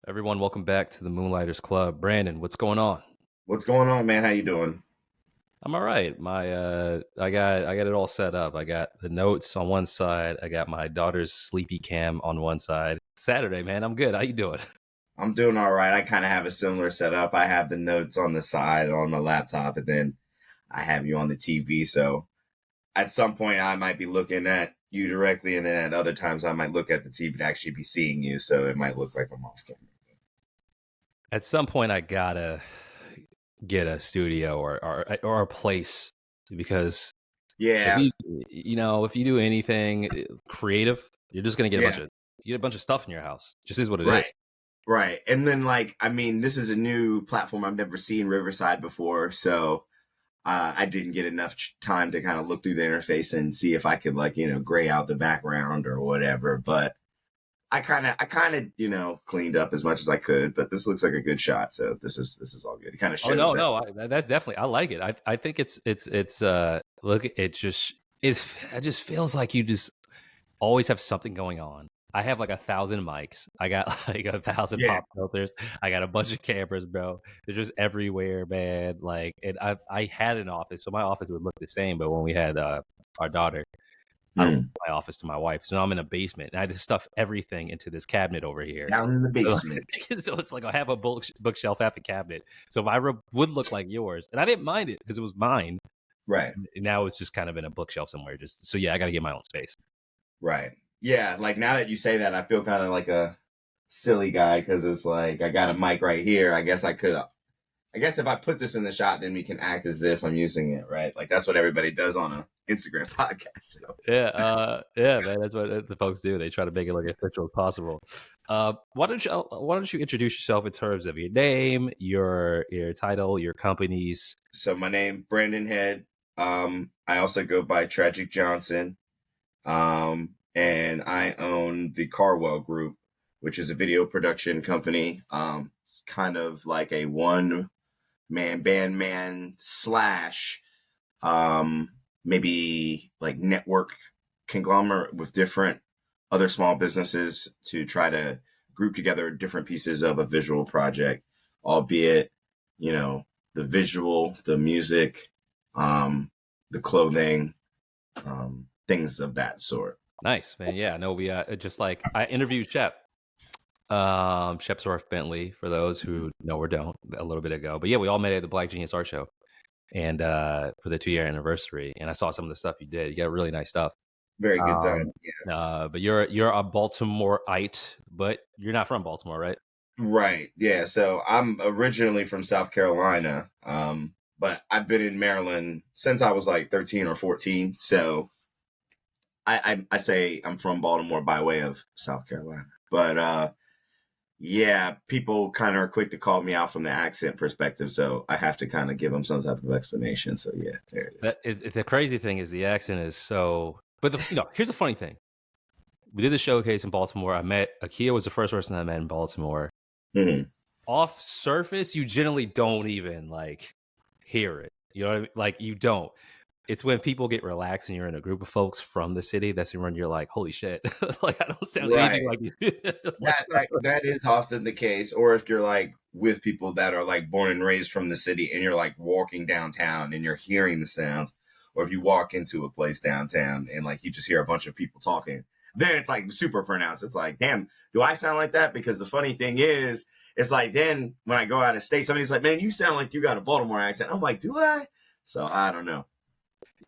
Everyone, welcome back to the Moonlighters Club. Brandon, what's going on? What's going on, man? How you doing? I'm all right. I got it all set up. I got the notes on one side. I got my daughter's sleepy cam on one side. Saturday, man. I'm good. How you doing? I'm doing all right. I kind of have a similar setup. I have the notes on the side on my laptop, and then I have you on the TV. So at some point, I might be looking at you directly, and then at other times, I might look at the TV to actually be seeing you. So it might look like I'm off camera. At some point, I gotta get a studio or a place because if Yeah, you do anything creative, you're just gonna get yeah, a bunch of stuff in your house. Just is what it right, is. right. And then, this is a new platform. I've never seen Riverside before, so I didn't get enough time to kind of look through the interface and see if I could gray out the background or whatever. But I kind of cleaned up as much as I could. But this looks like a good shot, so this is all good. It kind of Oh shows no, that. no, that's definitely I like it. I think it's look it just feels like you just always have something going on. I have like 1,000 mics. I got like 1,000 Yeah. pop filters. I got a bunch of cameras, bro. They're just everywhere, man. Like, and I had an office, so my office would look the same. But when we had our daughter, I moved Mm. my office to my wife, so now I'm in a basement, and I just stuff everything into this cabinet over here. Down in the So, basement. so it's like I have a bookshelf, half a cabinet. So my room would look like yours, and I didn't mind it because it was mine. Right. Now it's just kind of in a bookshelf somewhere. Just so yeah, I got to get my own space. Right. Yeah. Like now that you say that, I feel kind of like a silly guy because it's like I got a mic right here. I guess I could. I guess if I put this in the shot, then we can act as if I'm using it, right? Like that's what everybody does on a Instagram podcast. So. Yeah, man. That's what the folks do. They try to make it look as official as possible. Why don't you introduce yourself in terms of your name, your title, your companies? So my name Brandon Head. I also go by Tragic Johnson. And I own the Carlwell Group, which is a video production company. It's kind of like a one man slash maybe like network conglomerate with different other small businesses to try to group together different pieces of a visual project, albeit, you know, the visual, the music, the clothing, things of that sort. Nice, man. Yeah, no, we just like I interviewed Shep, Shepsworth Bentley, for those who know or don't, a little bit ago. But yeah, we all met at the Black Genius Art Show, and for the 2-year anniversary. And I saw some of the stuff you did. You got really nice stuff. Very good Um, time. Yeah. but you're a Baltimoreite, but you're not from Baltimore, right? Right. Yeah. So I'm originally from South Carolina, but I've been in Maryland since I was like 13 or 14. So I say I'm from Baltimore by way of South Carolina. But yeah, people kind of are quick to call me out from the accent perspective. So I have to kind of give them some type of explanation. So yeah, there it is. The crazy thing is the accent is so. But here's the funny thing. We did the showcase in Baltimore. I met Akia was the first person I met in Baltimore. Mhm. Off surface, you generally don't even like hear it. You know what I mean? Like you don't. It's when people get relaxed and you're in a group of folks from the city. That's when you're like, holy shit! Like I don't sound anything Right. like you. Like, That is often the case. Or if you're like with people that are like born and raised from the city and you're like walking downtown and you're hearing the sounds, or if you walk into a place downtown and like you just hear a bunch of people talking, then it's like super pronounced. It's like, damn, do I sound like that? Because the funny thing is, it's like then when I go out of state, somebody's like, man, you sound like you got a Baltimore accent. I'm like, do I? So I don't know.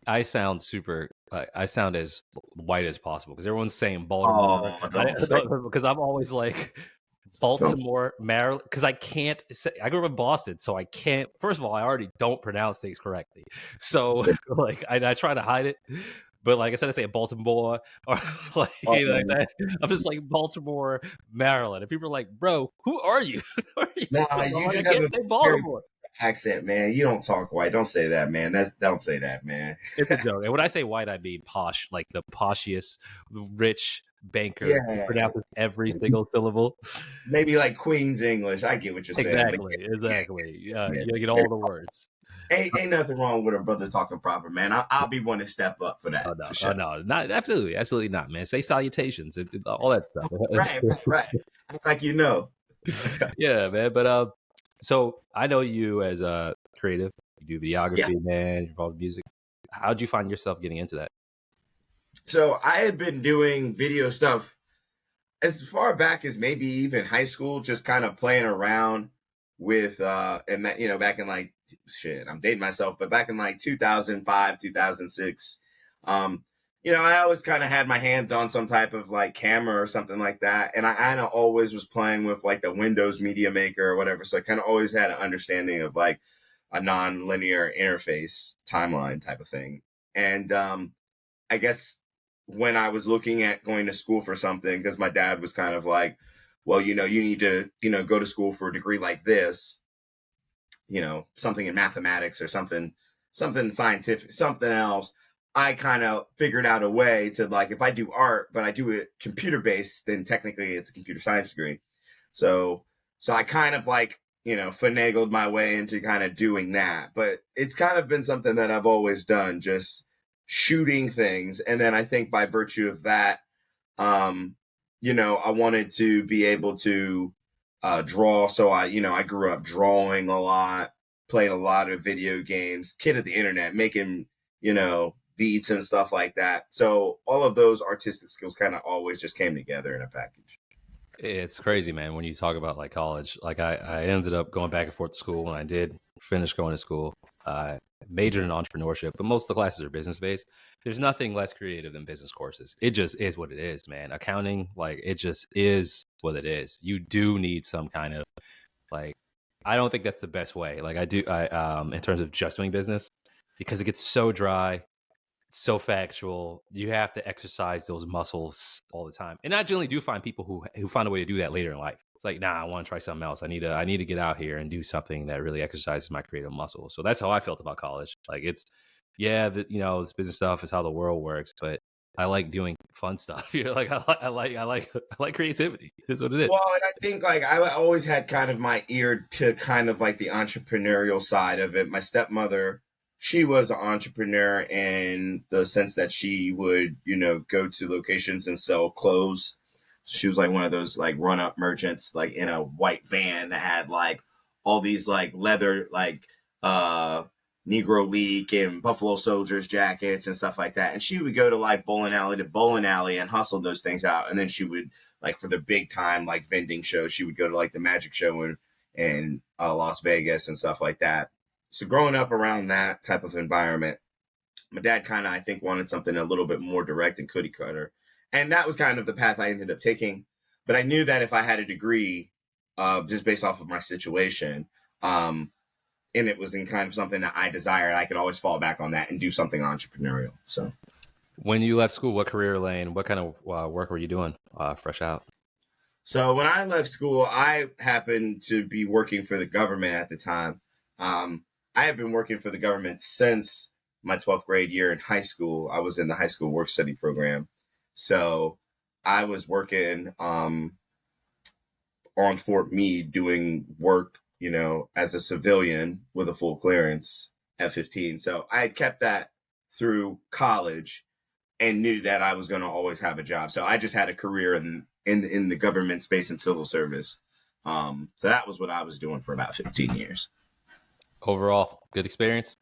I sound super. I sound as white as possible because everyone's saying Baltimore. Oh, don't say, Because I'm always like don't. Baltimore, Maryland. Because I can't. I grew up in Boston, so I can't. First of all, I already don't pronounce things correctly. So like I try to hide it. But like I said, I say Baltimore or like, like that. I'm just like Baltimore, Maryland, and people are like, "Bro, who are you? Where are you Nah, from?" I'm you like, I just have can't a say very Baltimore. accent, man. You don't talk white. Don't say that, man. Don't say that, man. It's a joke. And when I say white, I mean posh, like the poshiest, rich banker who Yeah, pronounces every single syllable. maybe like Queen's English. I get what you're saying, but Exactly. yeah, You get yeah. all the words. Ain't nothing wrong with a brother talking proper, man. I'll be one to step up for that, for Oh sure. no, not absolutely not, man. Say salutations, all that stuff. Right. Act like you know. Yeah, man. But so I know you as a creative. You do Yeah. videography, man. You're involved in music. How'd you find yourself getting into that? So I had been doing video stuff as far back as maybe even high school, just kind of playing around with, back in like, shit, I'm dating myself, but back in like 2005, 2006, um, I always kind of had my hand on some type of like camera or something like that. And I kind of always was playing with like the Windows Media Maker or whatever. So I kind of always had an understanding of like a non-linear interface timeline type of thing. And, I guess when I was looking at going to school for something, because my dad was kind of like, well, you need to, go to school for a degree like this, something in mathematics or something scientific, something else. I kind of figured out a way to like, if I do art, but I do it computer based, then technically it's a computer science degree. So, so I kind of like, finagled my way into kind of doing that, but it's kind of been something that I've always done, just shooting things. And then I think by virtue of that, I wanted to be able to draw. So I grew up drawing a lot, played a lot of video games, kid of the internet, making, beats and stuff like that. So all of those artistic skills kind of always just came together in a package. It's crazy, man. When you talk about like college, like I ended up going back and forth to school, and I did finish going to school. I majored in entrepreneurship, but most of the classes are business based. There's nothing less creative than business courses. It just is what it is, man. Accounting, like it just is what it is. You do need some kind of like. I don't think that's the best way. Like in terms of just doing business, because it gets so dry, so factual. You have to exercise those muscles all the time. And I generally do find people who find a way to do that later in life. It's like, nah, I want to try something else. I need to get out here and do something that really exercises my creative muscle. So that's how I felt about college. Like it's, yeah, this business stuff is how the world works, but I like doing fun stuff. Like I like creativity. That's what it is. Well, and I think like I always had kind of my ear to kind of like the entrepreneurial side of it. My stepmother, she was an entrepreneur in the sense that she would, go to locations and sell clothes. So she was like one of those like run up merchants, like in a white van that had like all these like leather, like Negro League and Buffalo Soldiers jackets and stuff like that. And she would go to like bowling alley to bowling alley and hustle those things out. And then she would like for the big time like vending shows, she would go to like the magic show in Las Vegas and stuff like that. So growing up around that type of environment, my dad kind of I think wanted something a little bit more direct and cookie cutter, and that was kind of the path I ended up taking. But I knew that if I had a degree, just based off of my situation, and it was in kind of something that I desired, I could always fall back on that and do something entrepreneurial. So When you left school, what career lane, what kind of work were you doing fresh out? So when I left school, I happened to be working for the government at the time. I have been working for the government since my 12th grade year in high school. I was in the high school work study program. So I was working on Fort Meade doing work, as a civilian with a full clearance at 15. So I had kept that through college and knew that I was going to always have a job. So I just had a career in the government space and civil service. So that was what I was doing for about 15 years. Overall, good experience.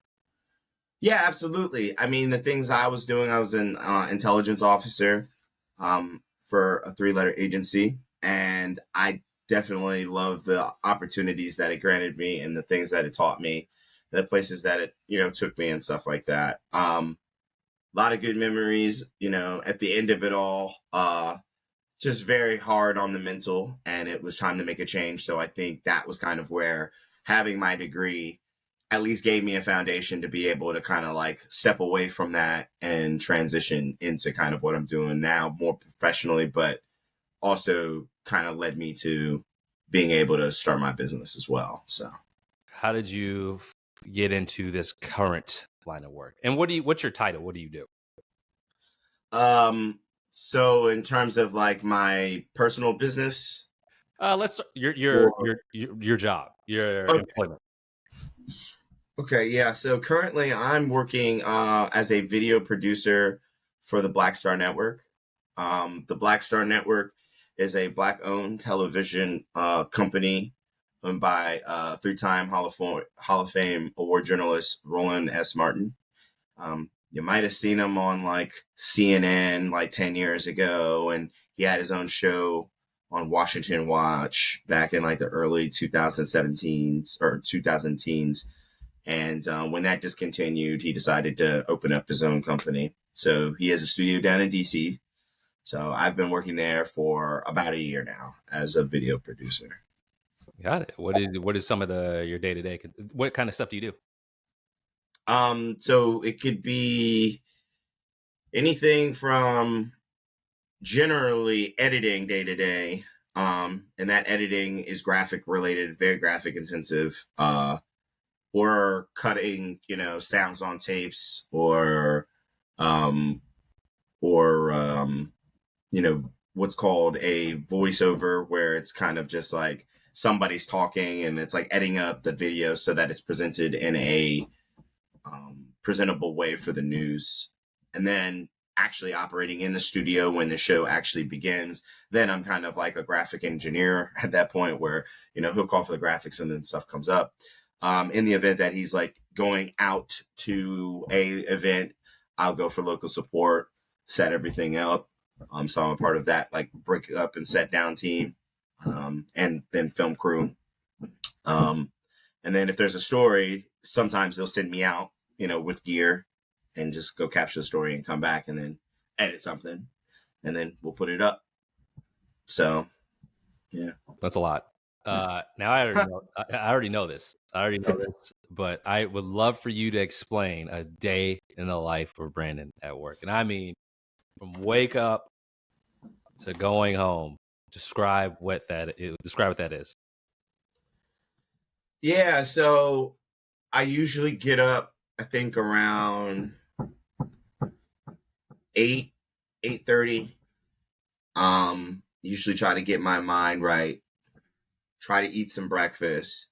Yeah, absolutely. I mean, the things I was doing, I was an intelligence officer for a 3-letter agency, and I definitely love the opportunities that it granted me and the things that it taught me, the places that it took me and stuff like that. A lot of good memories, at the end of it all, just very hard on the mental, and it was time to make a change. So I think that was kind of where having my degree at least gave me a foundation to be able to kind of like step away from that and transition into kind of what I'm doing now more professionally, but also kind of led me to being able to start my business as well. So How did you get into this current line of work? And what's your title? What do you do? Um, so in terms of like my personal business, Let's your your or your your your job, your okay, employment. okay, yeah. So currently, I'm working as a video producer for the Black Star Network. The Black Star Network is a Black-owned television company owned by three-time Hall of Fame award journalist Roland Martin. You might have seen him on like CNN like 10 years ago, and he had his own show on Washington Watch back in like the early 2017s or 2010s. And when that discontinued, he decided to open up his own company. So he has a studio down in DC. So I've been working there for about a year now as a video producer. Got it. What is some of your day to day? What kind of stuff do you do? So it could be anything from generally editing day to day. And that editing is graphic related, very graphic intensive. Or cutting, sounds on tapes um, or what's called a voiceover, where it's kind of just like somebody's talking and it's like editing up the video so that it's presented in a presentable way for the news. And then actually operating in the studio when the show actually begins, then I'm kind of like a graphic engineer at that point, where he'll call for the graphics and then stuff comes up. In the event that he's like going out to a event, I'll go for local support, set everything up. So I'm a part of that like break up and set down team, and then film crew. And then if there's a story, sometimes they'll send me out, with gear, and just go capture the story and come back and then edit something, and then we'll put it up. So, yeah, that's a lot. Now I already know this. But I would love for you to explain a day in the life of Brandon at work. And I mean, from wake up to going home. Describe what that is. Yeah, so I usually get up, I think around 8:30. Usually try to get my mind right, try to eat some breakfast,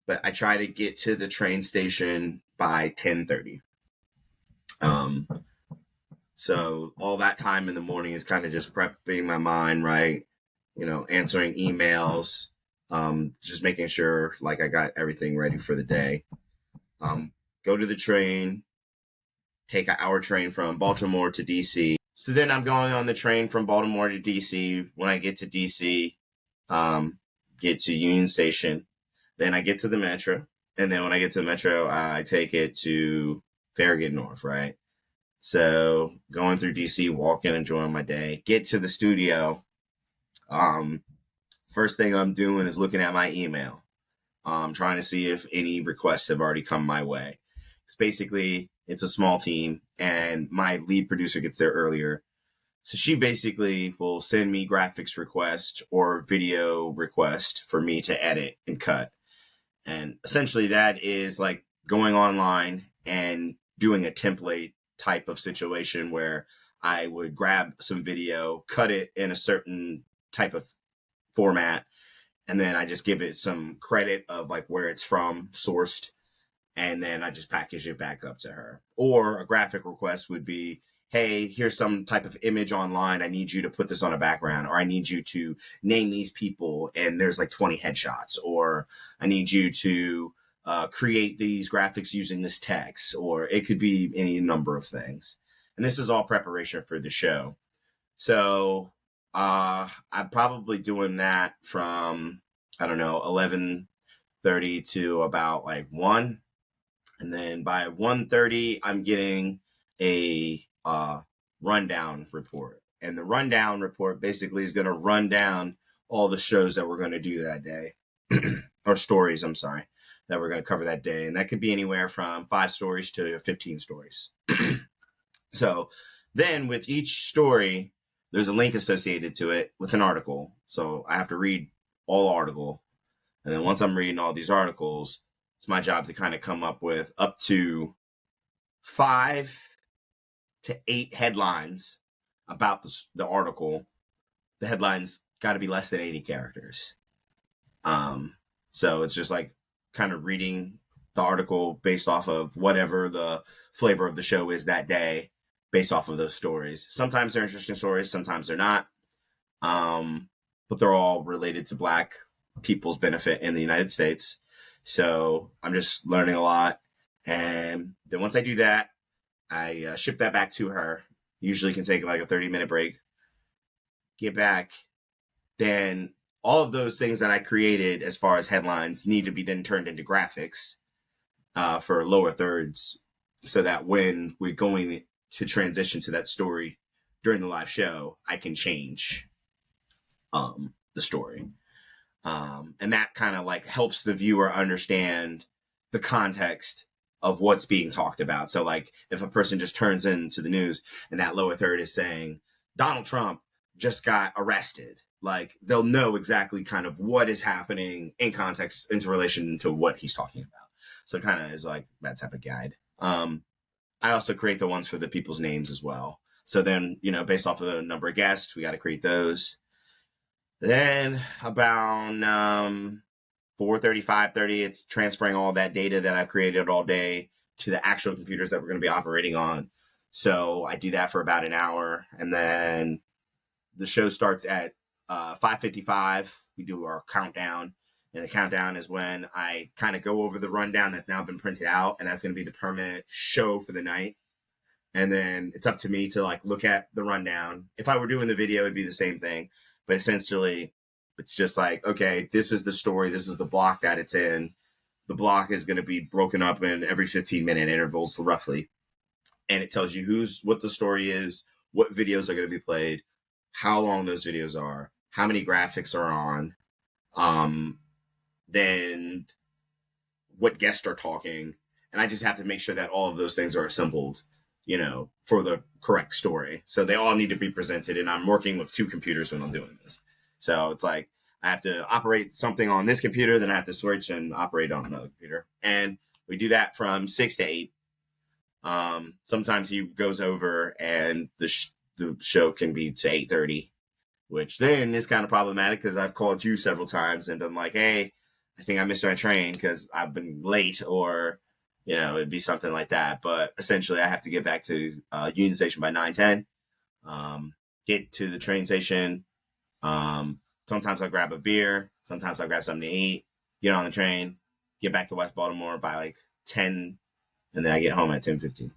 but I try to get to the train station by 10:30. So all that time in the morning is kind of just prepping my mind, right? Answering emails, just making sure like I got everything ready for the day. Go to the train, take an hour train from Baltimore to DC. So then I'm going on the train from Baltimore to DC. When I get to DC, get to Union Station, then I get to the Metro. And then when I get to the Metro, I take it to Farragut North, right? So going through DC, walking, enjoying my day, get to the studio. First thing I'm doing is looking at my email, trying to see if any requests have already come my way. It's a small team, and my lead producer gets there earlier. So she basically will send me graphics request or video request for me to edit and cut. And essentially that is like going online and doing a template type of situation where I would grab some video, cut it in a certain type of format, and then I just give it some credit of like where it's from, sourced, and then I just package it back up to her. Or a graphic request would be, hey, here's some type of image online. I need you to put this on a background, or I need you to name these people and there's like 20 headshots, or I need you to create these graphics using this text, or it could be any number of things. And this is all preparation for the show. So I'm probably doing that from, I don't know, 11:30 to about like 1. And then by 1:30, I'm getting a rundown report. And the rundown report basically is going to run down all the shows that we're going to do that day. Or stories, I'm sorry, that we're going to cover that day. And that could be anywhere from 5 stories to 15 stories. So then with each story, there's a link associated to it with an article. So I have to read all article. And then once I'm reading all these articles, it's my job to kind of come up with up to 5 to 8 headlines about the article. The headlines got to be less than 80 characters. So it's just like kind of reading the article based off of whatever the flavor of the show is that day, based off of those stories. Sometimes they're interesting stories, sometimes they're not. but they're all related to Black people's benefit in the United States. So I'm just learning a lot. And then once I do that, I ship that back to her. Usually can take like a 30-minute break. Get back. Then all of those things that I created as far as headlines need to be then turned into graphics for lower thirds, so that when we're going to transition to that story during the live show, I can change the story. And that kind of like helps the viewer understand the context of what's being talked about. So like if a person just turns into the news and that lower third is saying Donald Trump just got arrested, like they'll know exactly kind of what is happening in context into relation to what he's talking about. So it kind of is like that type of guide. I also create the ones for the people's names as well. So then, you know, based off of the number of guests, we got to create those. Then about 4:30, 5:30, it's transferring all that data that I've created all day to the actual computers that we're going to be operating on. So I do that for about an hour, and then the show starts at 5:55. We do our countdown, and the countdown is when I kind of go over the rundown that's now been printed out, and that's going to be the permanent show for the night. And then it's up to me to like look at the rundown. If I were doing the video, it'd be the same thing. But essentially, it's just like, okay, this is the story. This is the block that it's in. The block is going to be broken up in every 15-minute intervals, roughly. And it tells you what the story is, what videos are going to be played, how long those videos are, how many graphics are on, then what guests are talking. And I just have to make sure that all of those things are assembled, you know, for the correct story. So they all need to be presented. And I'm working with two computers when I'm doing this. So it's like I have to operate something on this computer, then I have to switch and operate on another computer. And we do that from 6 to 8. Sometimes he goes over and the show can be to 8:30, which then is kind of problematic because I've called you several times and been like, hey, I think I missed my train because I've been late, or, you know, it'd be something like that. But essentially I have to get back to Union Station by 9:10, get to the train station. Sometimes I grab a beer. Sometimes I grab something to eat, get on the train, get back to West Baltimore by like 10, and then I get home at 10:15.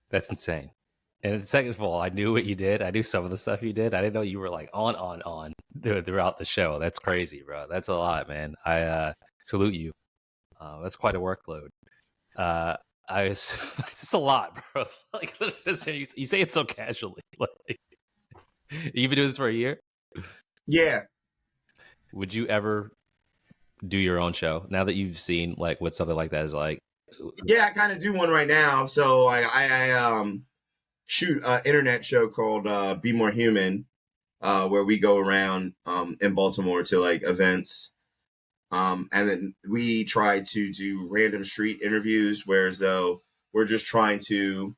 That's insane. And second of all, I knew what you did. I knew some of the stuff you did. I didn't know you were like on throughout the show. That's crazy, bro. That's a lot, man. I salute you. That's quite a workload. It's just a lot, bro. Like you say it so casually. Like, you've been doing this for a year? Yeah. Would you ever do your own show now that you've seen like what something like that is like? Yeah, I kind of do one right now. So I shoot an internet show called BMore Human, where we go around in Baltimore to like events. And then we try to do random street interviews, whereas though we're just trying to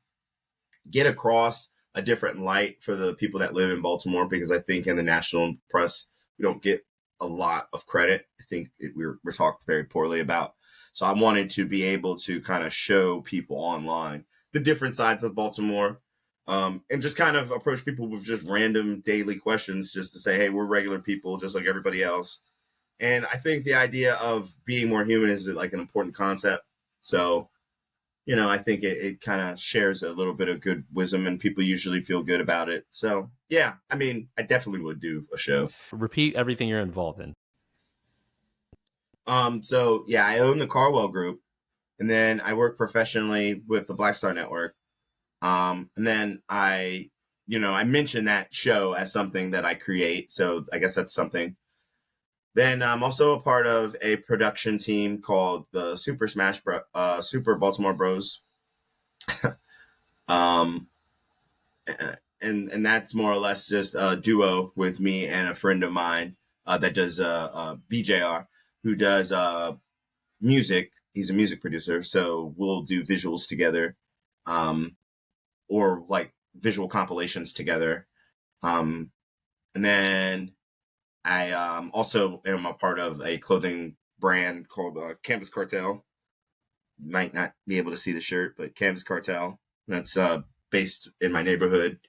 get across a different light for the people that live in Baltimore, because I think in the national press, we don't get a lot of credit. I think we're talked very poorly about. So I wanted to be able to kind of show people online the different sides of Baltimore, and just kind of approach people with just random daily questions, just to say, hey, we're regular people just like everybody else. And I think the idea of being more human is like an important concept. So, you know, I think it kind of shares a little bit of good wisdom, and people usually feel good about it. So, yeah, I mean, I definitely would do a show. Repeat everything you're involved in. So yeah, I own the Carlwell group, and then I work professionally with the Black Star Network. And then I mentioned that show as something that I create. So I guess that's something. Then I'm also a part of a production team called the Super Baltimore Bros. um, and that's more or less just a duo with me and a friend of mine that does BJR, who does music. He's a music producer, so we'll do visuals together, or like visual compilations together. And then I also am a part of a clothing brand called Canvas Cartel. You might not be able to see the shirt, but Canvas Cartel. That's based in my neighborhood,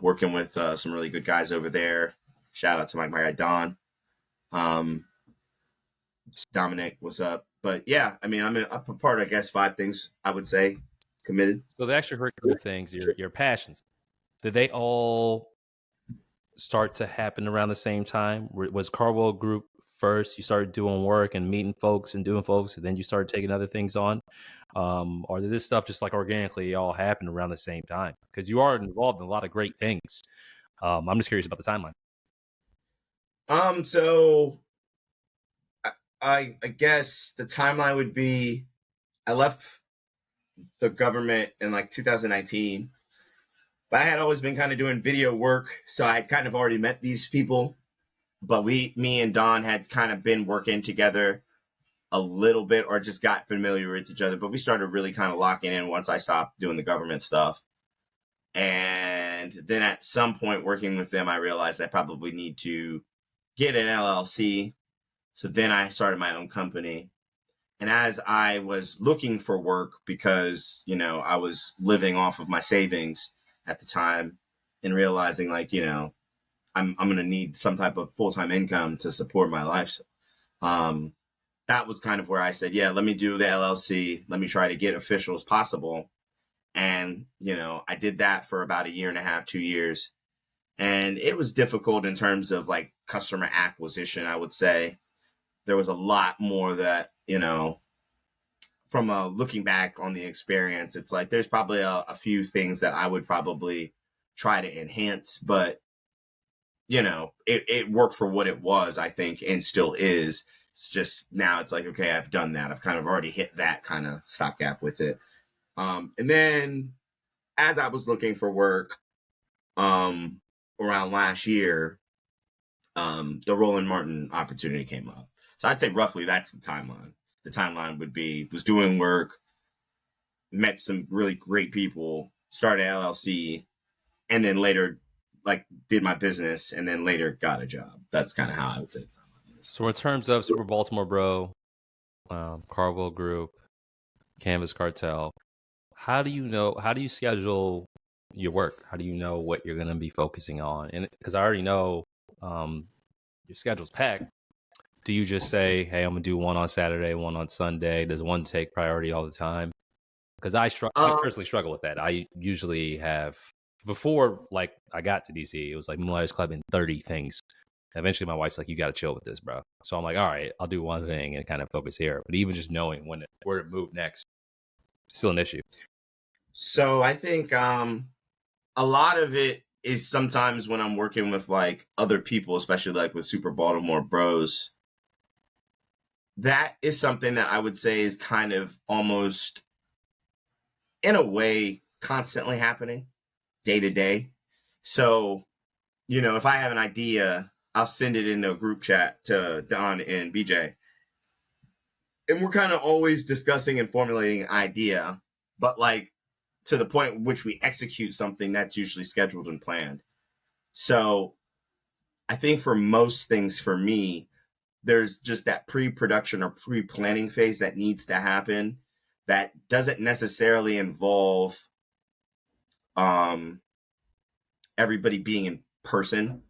working with some really good guys over there. Shout out to my guy Don. Dominic, what's up? But yeah, I mean, I'm a part of, I guess, 5 things I would say committed. So the extracurricular things, your passions, did they all start to happen around the same time? Was Carwell Group first? You started doing work and meeting folks and doing folks, and then you started taking other things on, or did this stuff just like organically all happen around the same time? Because you are involved in a lot of great things. I'm just curious about the timeline. So I guess the timeline would be I left the government in like 2019, but I had always been kind of doing video work, so I had kind of already met these people. But me and Don had kind of been working together a little bit, or just got familiar with each other. But we started really kind of locking in once I stopped doing the government stuff. And then at some point working with them, I realized I probably need to get an LLC. So then I started my own company. And as I was looking for work, because, I was living off of my savings at the time and realizing like, I'm going to need some type of full-time income to support my life. So, that was kind of where I said, yeah, let me do the LLC. Let me try to get official as possible. And, I did that for about 1.5 years, 2 years. And it was difficult in terms of like customer acquisition, I would say. There was a lot more that, from looking back on the experience, it's like there's probably a few things that I would probably try to enhance, but, it worked for what it was, I think, and still is. It's just now it's like, okay, I've done that. I've kind of already hit that kind of stopgap with it. And then as I was looking for work around last year, the Roland Martin opportunity came up. So I'd say roughly that's the timeline. The timeline was doing work, met some really great people, started LLC, and then later did my business, and then later got a job. That's kind of how I would say the timeline is. So in terms of Super Baltimore Bro, Carwell Group, Canvas Cartel, how do you schedule your work? How do you know what you're going to be focusing on? And because I already know your schedule's packed, do you just say, hey, I'm going to do one on Saturday, one on Sunday? Does one take priority all the time? Because I personally struggle with that. I usually have, before like I got to DC, it was like Moonlighters Club and 30 things. Eventually my wife's like, you got to chill with this, bro. So I'm like, all right, I'll do one thing and kind of focus here. But even just knowing where to move next, still an issue. So I think a lot of it is sometimes when I'm working with like other people, especially like with Super Baltimore Bros, that is something that I would say is kind of almost, in a way, constantly happening day to day. So, if I have an idea, I'll send it in a group chat to Don and BJ. And we're kind of always discussing and formulating an idea, but like to the point in which we execute something that's usually scheduled and planned. So I think for most things for me, there's just that pre-production or pre-planning phase that needs to happen that doesn't necessarily involve everybody being in person.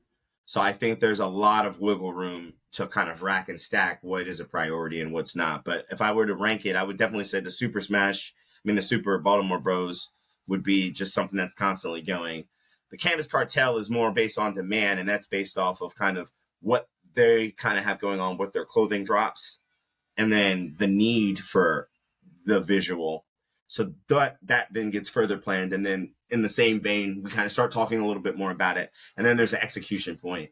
So I think there's a lot of wiggle room to kind of rack and stack what is a priority and what's not. But if I were to rank it, I would definitely say the Super Baltimore Bros would be just something that's constantly going. The Canvas Cartel is more based on demand, and that's based off of kind of what they kind of have going on with their clothing drops, and then the need for the visual. So that then gets further planned, and then in the same vein, we kind of start talking a little bit more about it, and then there's an execution point.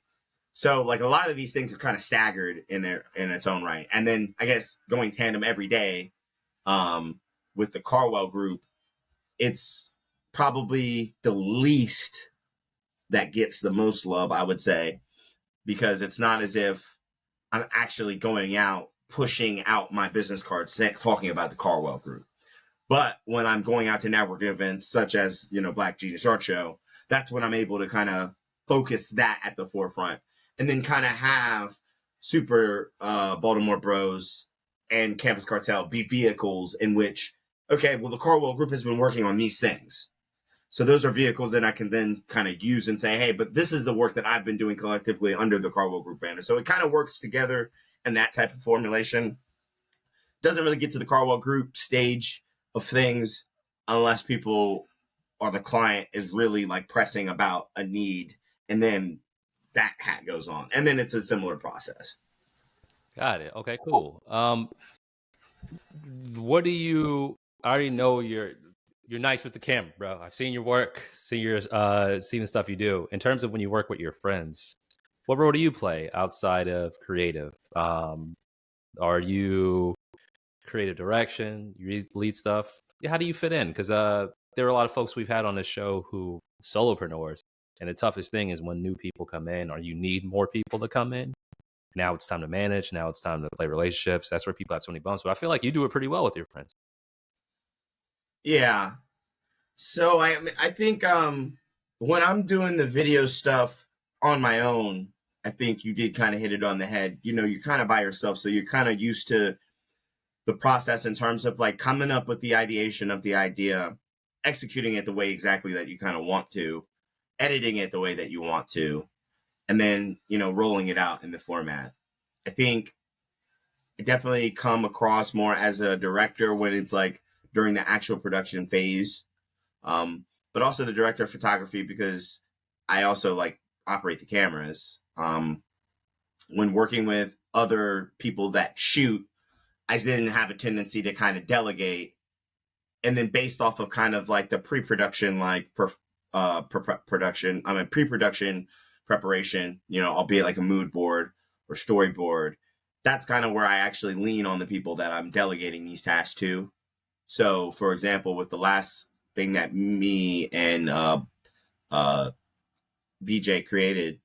So like a lot of these things are kind of staggered in its own right, and then I guess going tandem every day with the Carlwell group, it's probably the least that gets the most love, I would say, because it's not as if I'm actually going out, pushing out my business cards, talking about the Carlwell group. But when I'm going out to networking events such as, Black Genius Art Show, that's when I'm able to kind of focus that at the forefront, and then kind of have Super Baltimore Bros and Campus Cartel be vehicles in which, okay, well, the Carlwell group has been working on these things. So those are vehicles that I can then kind of use and say, hey, but this is the work that I've been doing collectively under the Carlwell Group banner. So it kind of works together in that type of formulation. Doesn't really get to the Carlwell Group stage of things unless people or the client is really like pressing about a need, and then that hat goes on, and then it's a similar process. Got it. Okay, cool. What do you? I already know you're nice with the camera, bro. I've seen your work, seen the stuff you do. In terms of when you work with your friends, what role do you play outside of creative? Are you creative direction? You lead stuff? How do you fit in? Because there are a lot of folks we've had on this show who solopreneurs, and the toughest thing is when new people come in, or you need more people to come in. Now it's time to manage. Now it's time to play relationships. That's where people have so many bumps. But I feel like you do it pretty well with your friends. Yeah. So I think when I'm doing the video stuff on my own, I think you did kind of hit it on the head. You know, you're kind of by yourself, so you're kind of used to the process in terms of like coming up with the ideation of the idea, executing it the way exactly that you kind of want to, editing it the way that you want to, and then, you know, rolling it out in the format. I think I definitely come across more as a director when it's like during the actual production phase, but also the director of photography because I also like operate the cameras. When working with other people that shoot, I didn't have a tendency to kind of delegate, and then based off of kind of like the pre-production, like pre-production preparation, you know, albeit like a mood board or storyboard. That's kind of where I actually lean on the people that I'm delegating these tasks to. So, for example, with the last thing that me and BJ created,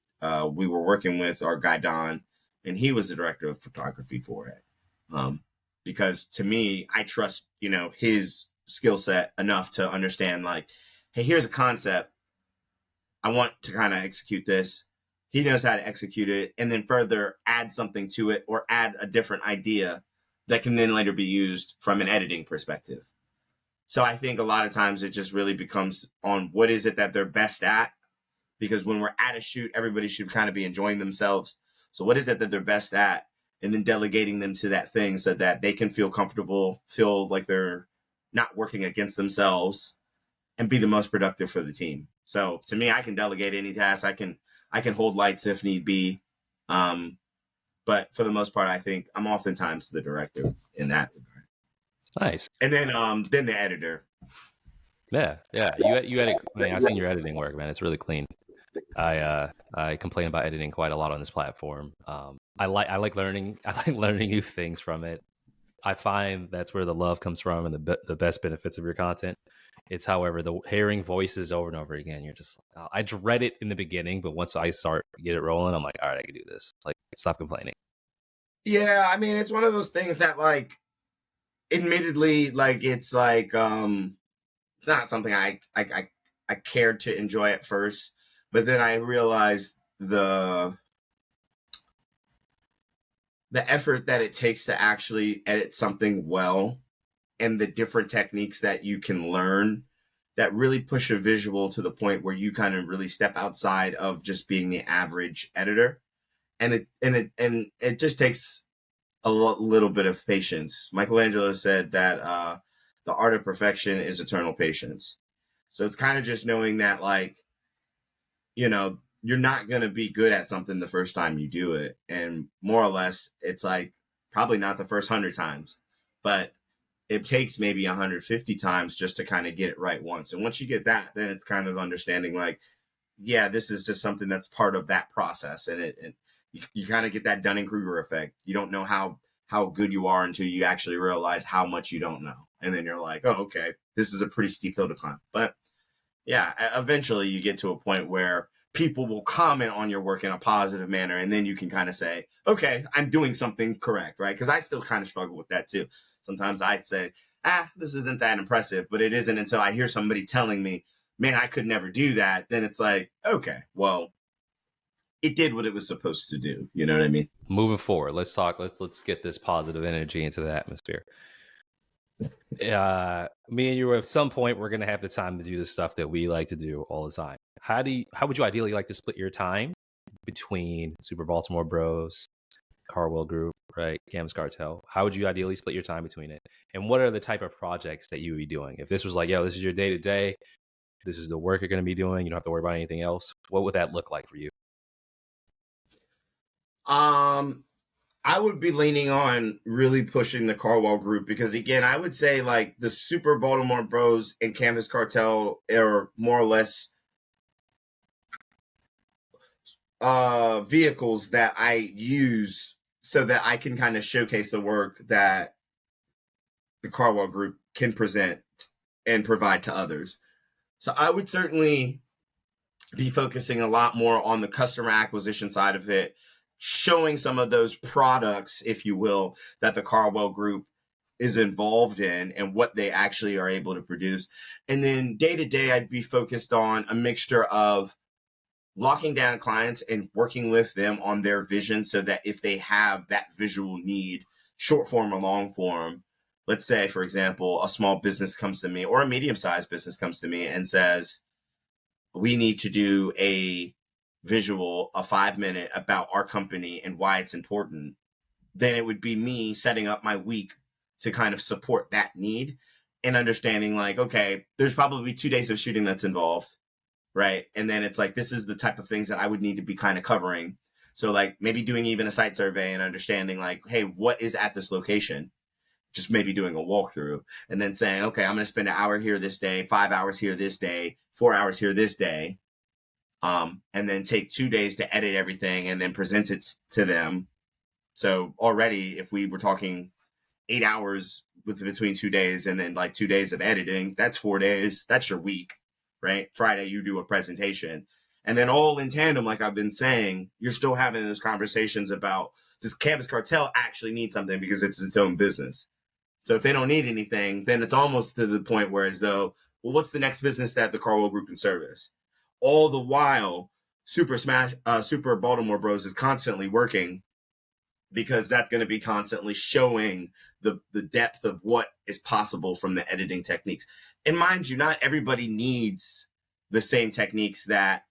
we were working with our guy Don, and he was the director of photography for it. Because to me, I trust, you know, his skill set enough to understand like, hey, here's a concept. I want to kind of execute this. He knows how to execute it and then further add something to it or add a different idea that can then later be used from an editing perspective. So I think a lot of times it just really becomes on what is it that they're best at? Because when we're at a shoot, everybody should kind of be enjoying themselves. So what is it that they're best at? And then delegating them to that thing so that they can feel comfortable, feel like they're not working against themselves, and be the most productive for the team. So to me, I can delegate any task. I can hold lights if need be. But for the most part, I think I'm oftentimes the director in that regard. Nice. And then the editor. Yeah. You edit. Man, I've seen your editing work, man. It's really clean. I complain about editing quite a lot on this platform. I like learning. I like learning new things from it. I find that's where the love comes from and the best benefits of your content. It's, however, the hearing voices over and over again. You're just like, oh, I dread it in the beginning, but once I start get it rolling, I'm like, all right, I can do this. Like, stop complaining. Yeah, I mean, it's one of those things that, like, admittedly, like, it's like it's not something I cared to enjoy at first, but then I realized the effort that it takes to actually edit something well and the different techniques that you can learn that really push a visual to the point where you kind of really step outside of just being the average editor. And it just takes a little bit of patience. Michelangelo said that the art of perfection is eternal patience. So it's kind of just knowing that, like, you know, you're not going to be good at something the first time you do it. And more or less, it's like probably not the first 100 times, but it takes maybe 150 times just to kind of get it right once. And once you get that, then it's kind of understanding like, yeah, this is just something that's part of that process. And you kind of get that Dunning-Kruger effect. You don't know how good you are until you actually realize how much you don't know. And then you're like, oh, okay, this is a pretty steep hill to climb. But yeah, eventually you get to a point where people will comment on your work in a positive manner. And then you can kind of say, okay, I'm doing something correct, right? Because I still kind of struggle with that too. Sometimes I say, this isn't that impressive, but it isn't until I hear somebody telling me, man, I could never do that. Then it's like, okay, well, it did what it was supposed to do. You know what I mean? Moving forward, let's talk. Let's get this positive energy into the atmosphere. Me and you, at some point, we're gonna have the time to do the stuff that we like to do all the time. How would you ideally like to split your time between Super Baltimore Bros, Carwell Group, right, Cam's Cartel? How would you ideally split your time between it? And what are the type of projects that you would be doing? If this was like, yo, this is your day to day, this is the work you're gonna be doing, you don't have to worry about anything else. What would that look like for you? Um, I would be leaning on really pushing the Carwell Group because, again, I would say like the Super Baltimore Bros and Canvas Cartel are more or less vehicles that I use so that I can kind of showcase the work that the Carwell Group can present and provide to others. So I would certainly be focusing a lot more on the customer acquisition side of it, showing some of those products, if you will, that the Carwell Group is involved in and what they actually are able to produce. And then day to day, I'd be focused on a mixture of locking down clients and working with them on their vision so that if they have that visual need, short form or long form, let's say, for example, a small business comes to me or a medium-sized business comes to me and says, we need to do a visual, a 5-minute about our company and why it's important, then it would be me setting up my week to kind of support that need and understanding like, okay, there's probably 2 days of shooting that's involved, right? And then it's like, this is the type of things that I would need to be kind of covering. So like maybe doing even a site survey and understanding like, hey, what is at this location? Just maybe doing a walkthrough and then saying, okay, I'm going to spend an hour here this day, 5 hours here this day, 4 hours here this day. And then take 2 days to edit everything and then present it to them. So already, if we were talking 8 hours between 2 days and then like 2 days of editing, that's 4 days. That's your week, right? Friday, you do a presentation. And then all in tandem, like I've been saying, you're still having those conversations about, does Campus Cartel actually need something because it's its own business? So if they don't need anything, then it's almost to the point where as though, well, what's the next business that the Carwell Group can service? All the while, Super Baltimore Bros is constantly working because that's going to be constantly showing the depth of what is possible from the editing techniques. And mind you, not everybody needs the same techniques that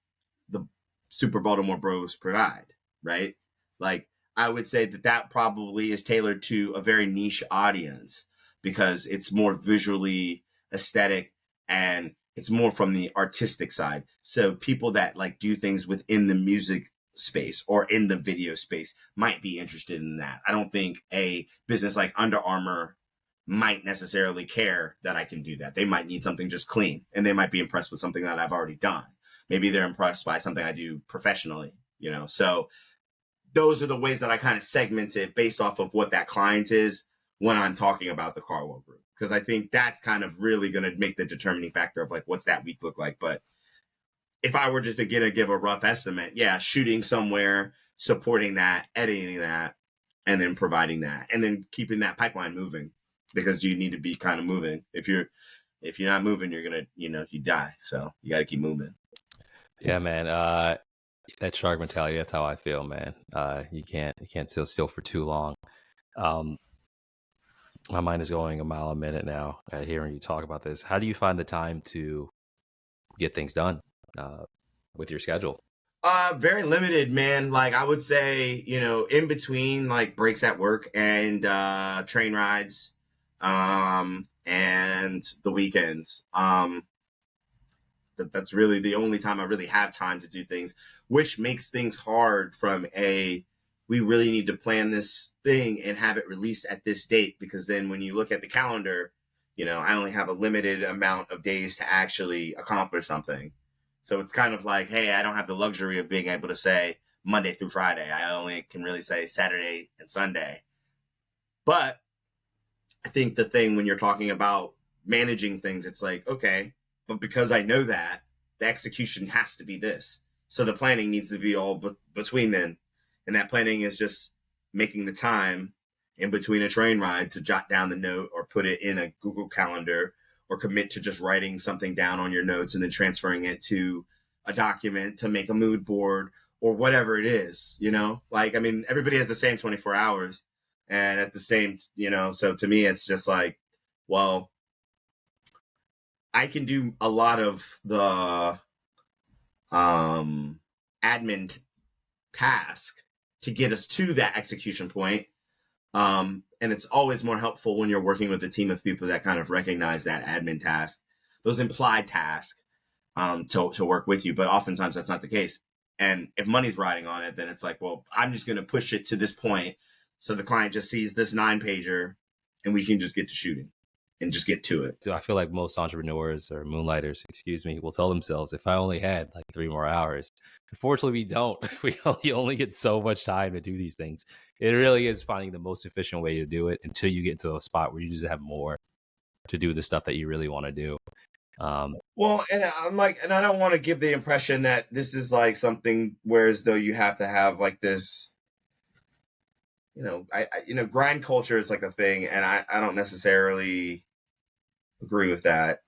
the Super Baltimore Bros provide, right? Like I would say that probably is tailored to a very niche audience because it's more visually aesthetic and it's more from the artistic side. So people that like do things within the music space or in the video space might be interested in that. I don't think a business like Under Armour might necessarily care that I can do that. They might need something just clean and they might be impressed with something that I've already done. Maybe they're impressed by something I do professionally, you know? So those are the ways that I kind of segment it based off of what that client is when I'm talking about the Carwell Group. Because I think that's kind of really going to make the determining factor of like, what's that week look like? But if I were just to give a rough estimate, yeah, shooting somewhere, supporting that, editing that, and then providing that, and then keeping that pipeline moving because you need to be kind of moving. If you're not moving, you're gonna, you die. So you got to keep moving. Yeah, man. That shark mentality, that's how I feel, man. You can't sit still for too long. Um, my mind is going a mile a minute now hearing you talk about this. How do you find the time to get things done with your schedule? Very limited, man. Like I would say, in between like breaks at work and train rides, and the weekends. That's really the only time I really have time to do things, which makes things hard from we really need to plan this thing and have it released at this date, because then when you look at the calendar, I only have a limited amount of days to actually accomplish something. So it's kind of like, hey, I don't have the luxury of being able to say Monday through Friday. I only can really say Saturday and Sunday. But I think the thing when you're talking about managing things, it's like, okay, but because I know that, the execution has to be this. So the planning needs to be all between then. And that planning is just making the time in between a train ride to jot down the note or put it in a Google Calendar or commit to just writing something down on your notes and then transferring it to a document to make a mood board or whatever it is, Like, I mean, everybody has the same 24 hours and at the same, so to me, it's just like, well, I can do a lot of the admin task to get us to that execution point. And it's always more helpful when you're working with a team of people that kind of recognize that admin task, those implied tasks, to work with you. But oftentimes that's not the case. And if money's riding on it, then it's like, well, I'm just going to push it to this point. So the client just sees this 9-pager and we can just get to shooting and just get to it. So I feel like most entrepreneurs or moonlighters, excuse me, will tell themselves, if I only had like 3 more hours. Unfortunately, we don't. You only get so much time to do these things. It really is finding the most efficient way to do it until you get to a spot where you just have more to do the stuff that you really want to do. Well, and I'm like, and I don't want to give the impression that this is like something whereas though you have to have like this, grind culture is like a thing, and I don't necessarily agree with that.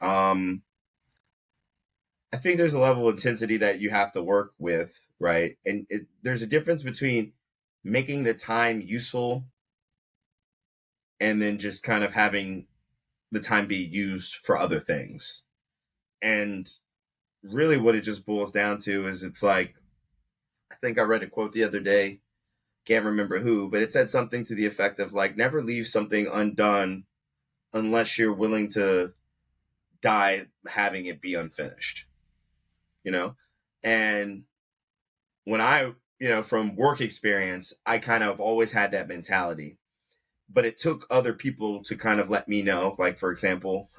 I think there's a level of intensity that you have to work with, right? And there's a difference between making the time useful and then just kind of having the time be used for other things. And really what it just boils down to is it's like, I think I read a quote the other day, can't remember who, but it said something to the effect of like, never leave something undone unless you're willing to die having it be unfinished, And when I, from work experience, I kind of always had that mentality, but it took other people to kind of let me know, like, for example,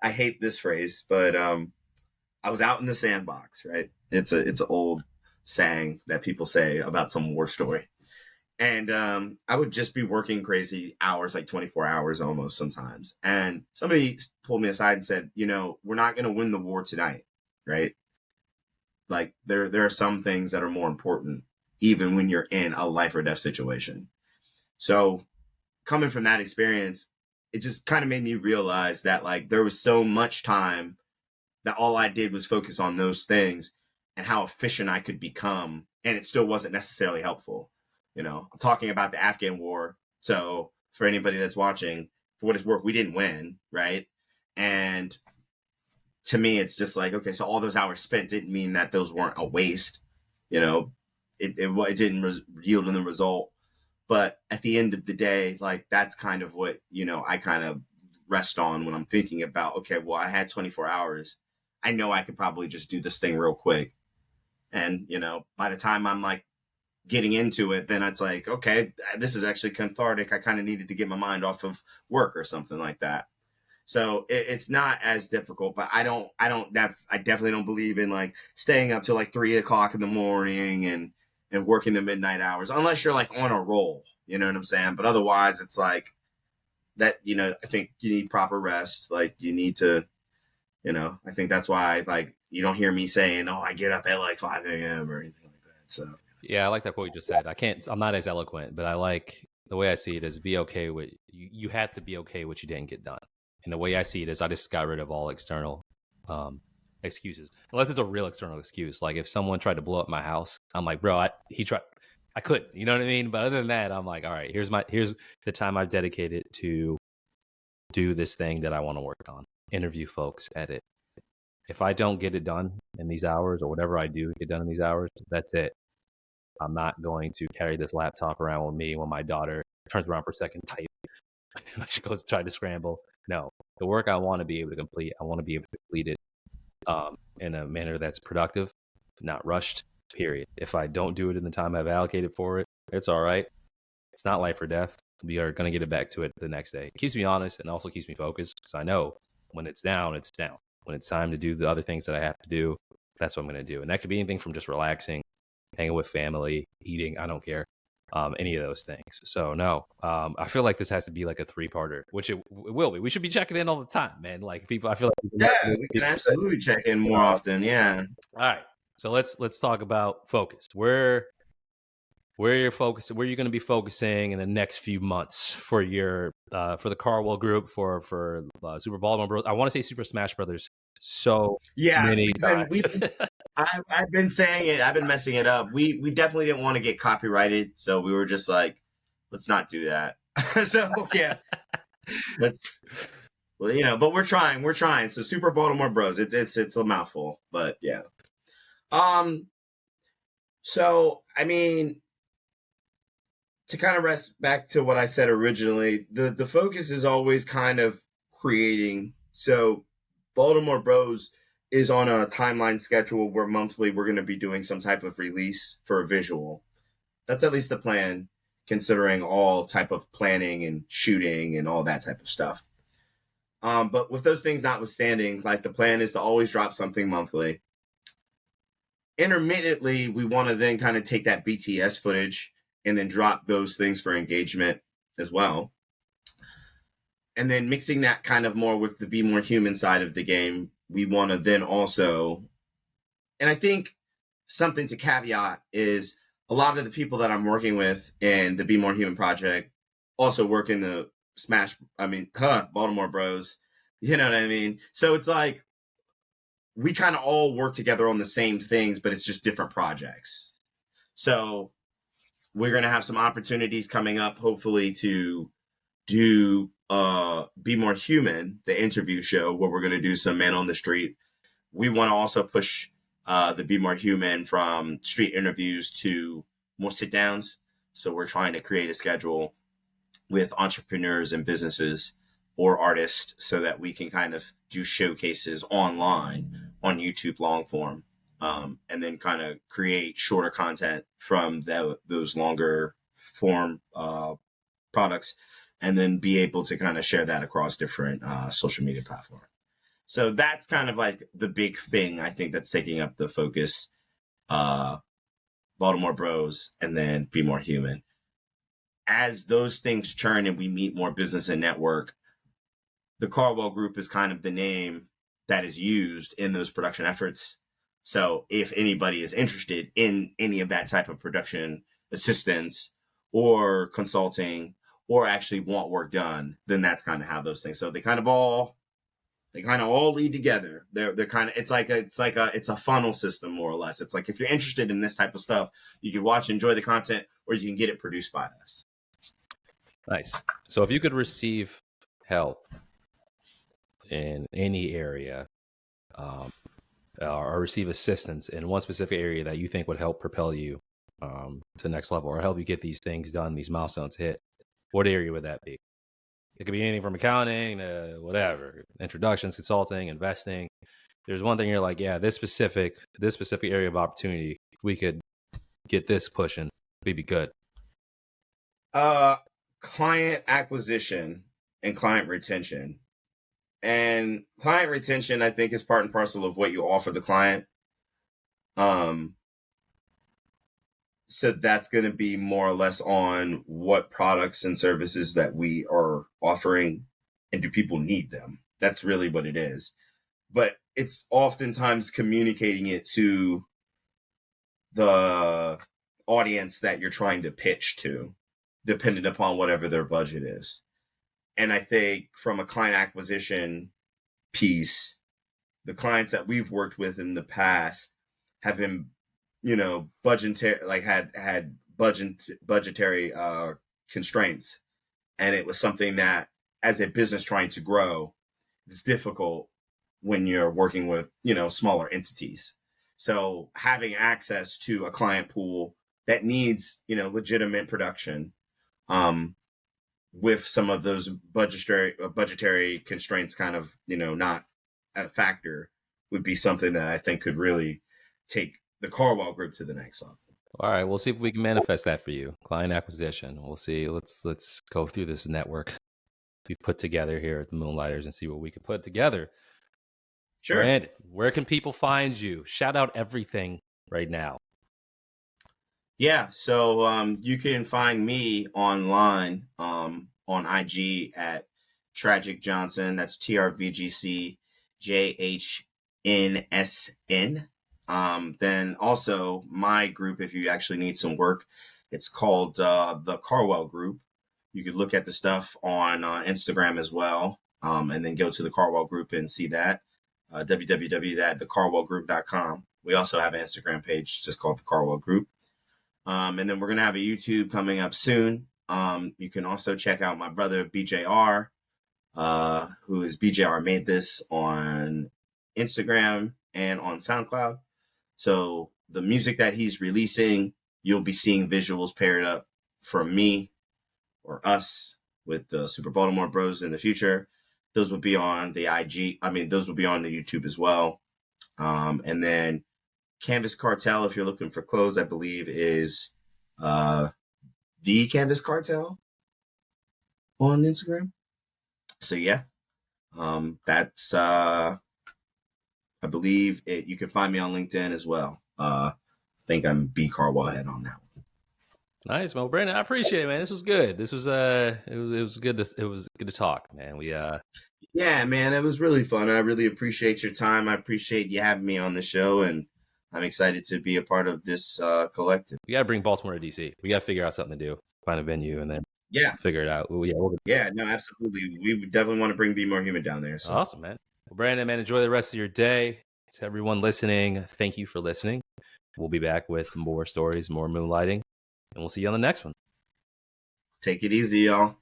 I hate this phrase, but I was out in the sandbox, right? It's an old saying that people say about some war story. And I would just be working crazy hours, like 24 hours almost sometimes. And somebody pulled me aside and said, we're not going to win the war tonight, right? Like there are some things that are more important, even when you're in a life or death situation. So coming from that experience, it just kind of made me realize that like there was so much time that all I did was focus on those things and how efficient I could become. And it still wasn't necessarily helpful. I'm talking about the Afghan war. So for anybody that's watching, for what it's worth, we didn't win, right? And to me, it's just like, okay, so all those hours spent didn't mean that those weren't a waste. It didn't yield in the result. But at the end of the day, like that's kind of what, I kind of rest on when I'm thinking about, okay, well, I had 24 hours. I know I could probably just do this thing real quick. And, by the time I'm like getting into it, then it's like, okay, this is actually cathartic. I kind of needed to get my mind off of work or something like that. So it's not as difficult, but I definitely don't believe in like staying up till like 3 o'clock in the morning and working the midnight hours, unless you're like on a roll, you know what I'm saying? But otherwise it's like that, I think you need proper rest. Like you need to, I think that's why like you don't hear me saying, oh, I get up at like 5 a.m. or anything like that. So yeah, I like that quote you just said. I'm not as eloquent, but I like the way I see it is be okay with you have to be okay with what you didn't get done. And the way I see it is I just got rid of all external excuses, unless it's a real external excuse. Like if someone tried to blow up my house, I'm like, bro, I couldn't, you know what I mean? But other than that, I'm like, all right, here's the time I've dedicated to do this thing that I want to work on, interview folks, edit. If I don't get it done in these hours or whatever I do get done in these hours, that's it. I'm not going to carry this laptop around with me when my daughter turns around for a second, type. She goes to try to scramble. No, the work I want to be able to complete, I want to be able to complete it in a manner that's productive, not rushed, period. If I don't do it in the time I've allocated for it, it's all right. It's not life or death. We are going to get it back to it the next day. It keeps me honest and also keeps me focused because I know when it's down, it's down. When it's time to do the other things that I have to do, that's what I'm going to do. And that could be anything from just relaxing, hanging with family, eating, I don't care, any of those things. So no, I feel like this has to be like a 3-parter, which it will be. We should be checking in all the time, man. Like people, I feel like we can absolutely check in more often. Yeah. All right. So let's talk about focus. Where you're focusing, where you're going to be focusing in the next few months for your for the Carlwell group, for Super Baltimore Bros. I want to say Super Smash Brothers. So many times. I've been saying it. I've been messing it up. We definitely didn't want to get copyrighted, so we were just like, let's not do that. So yeah, let's Well, but we're trying. So Super Baltimore Bros. It's a mouthful, but yeah. So I mean, to kind of rest back to what I said originally, the focus is always kind of creating. So Baltimore Bros is on a timeline schedule where monthly we're going to be doing some type of release for a visual. That's at least the plan, considering all type of planning and shooting and all that type of stuff. But with those things notwithstanding, like the plan is to always drop something monthly. Intermittently, we want to then kind of take that BTS footage and then drop those things for engagement as well. And then mixing that kind of more with the BMore Human side of the game, we want to then also, and I think something to caveat is a lot of the people that I'm working with in the BMore Human project also work in the Baltimore Bros. You know what I mean? So it's like, we kind of all work together on the same things, but it's just different projects. So we're going to have some opportunities coming up, hopefully, to do Be More Human, the interview show, where we're going to do some man on the street. We want to also push the Be More Human from street interviews to more sit downs. So we're trying to create a schedule with entrepreneurs and businesses or artists so that we can kind of do showcases online on YouTube long form, and then kind of create shorter content from those longer form products, and then be able to kind of share that across different social media platforms. So that's kind of like the big thing I think that's taking up the focus. Baltimore Bros and then Be More Human. As those things churn and we meet more business and network, the Carlwell Group is kind of the name that is used in those production efforts. So if anybody is interested in any of that type of production assistance or consulting or actually want work done, then that's kind of how those things. So they kind of all lead together. They're kind of, it's a funnel system, more or less. It's like, if you're interested in this type of stuff, you can watch, enjoy the content, or you can get it produced by us. Nice. So if you could receive help in any area, or receive assistance in one specific area that you think would help propel you to the next level, or help you get these things done, these milestones hit, what area would that be? It could be anything from accounting to whatever, introductions, consulting, investing. There's one thing you're like, yeah, this specific area of opportunity, if we could get this pushing, we'd be good. Client acquisition and client retention. And client retention, I think, is part and parcel of what you offer the client. So that's going to be more or less on what products and services that we are offering, and do people need them? That's really what it is. But it's oftentimes communicating it to the audience that you're trying to pitch to, depending upon whatever their budget is. And I think from a client acquisition piece, the clients that we've worked with in the past have been, budgetary, like had budgetary constraints. And it was something that, as a business trying to grow, it's difficult when you're working with, smaller entities. So having access to a client pool that needs, legitimate production, with some of those budgetary constraints kind of, not a factor, would be something that I think could really take the Carlwell Group to the next level. All right, we'll see if we can manifest that for you. Client acquisition. We'll see. Let's go through this network we put together here at the Moonlighters and see what we can put together. Sure. Brandon, where can people find you? Shout out everything right now. Yeah, so you can find me online on IG at Tragic Johnson. That's TRVGCJHNSN. Then also my group, if you actually need some work, it's called the Carlwell Group. You could look at the stuff on Instagram as well, and then go to the Carlwell Group and see that. www.thecarlwellgroup.com. We also have an Instagram page just called the Carlwell Group. And then we're going to have a YouTube coming up soon. You can also check out my brother BJR who is BJR Made This on Instagram and on SoundCloud. So the music that he's releasing, you'll be seeing visuals paired up from me or us with the Super Baltimore Bros in the future. Those will be on the IG. I mean, those will be on the YouTube as well. And then Canvas Cartel, if you're looking for clothes, I believe is the Canvas Cartel on Instagram. So yeah, that's I believe it. You can find me on LinkedIn as well. I think I'm B Carlwell head on that one. Nice, well, Brandon, I appreciate it, man. This was good. This was it was good. It was good to talk, man. Yeah, man, it was really fun. I really appreciate your time. I appreciate you having me on the show, and I'm excited to be a part of this collective. We got to bring Baltimore to DC. We got to figure out something to do, find a venue, and then figure it out. Yeah, no, absolutely. We would definitely want to bring BMore Human down there. So. Awesome, man. Well, Brandon, man, enjoy the rest of your day. To everyone listening, thank you for listening. We'll be back with more stories, more moonlighting, and we'll see you on the next one. Take it easy, y'all.